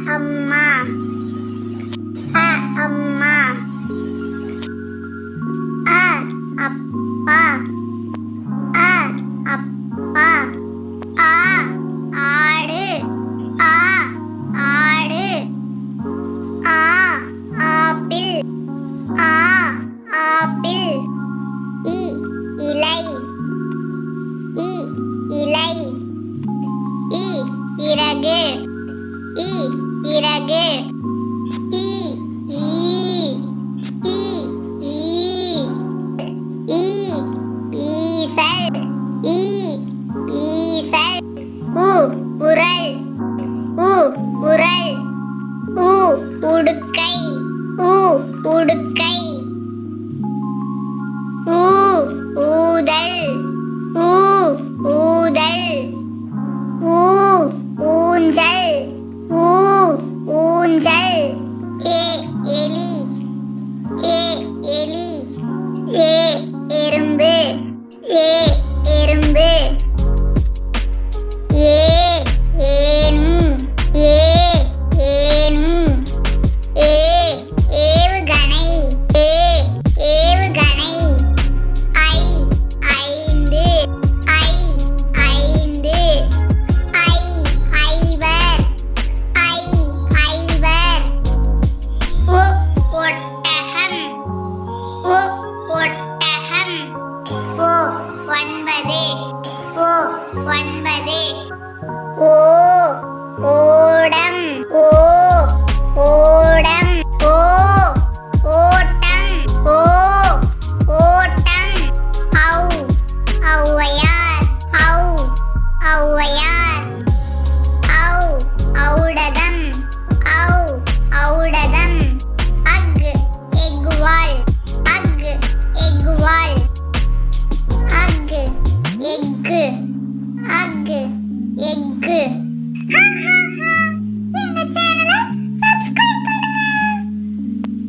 அம்மா. அம்மா. அப்பா. அப்பா. ஆடு. ஆடு. ஆப்பிள். ஆப்பிள். இலை. இலை. இறகு. இறகு. பீசல். பீசல். உரல். உரல். உடுக்கை. உடுக்கை. ஊதல். ஊதல். ஊஞ்சல். ஊஞ்சல். எலி. எலி. எறும்பு. எறும்பு. ஏணி. ஏணி. ஏவுகணை. ஏவுகணை. ஐந்து. ஐந்து. ஐவர். ஐவர். ஒட்டகம். ஒட்டகம். ஒன்பது. ஒன்பது.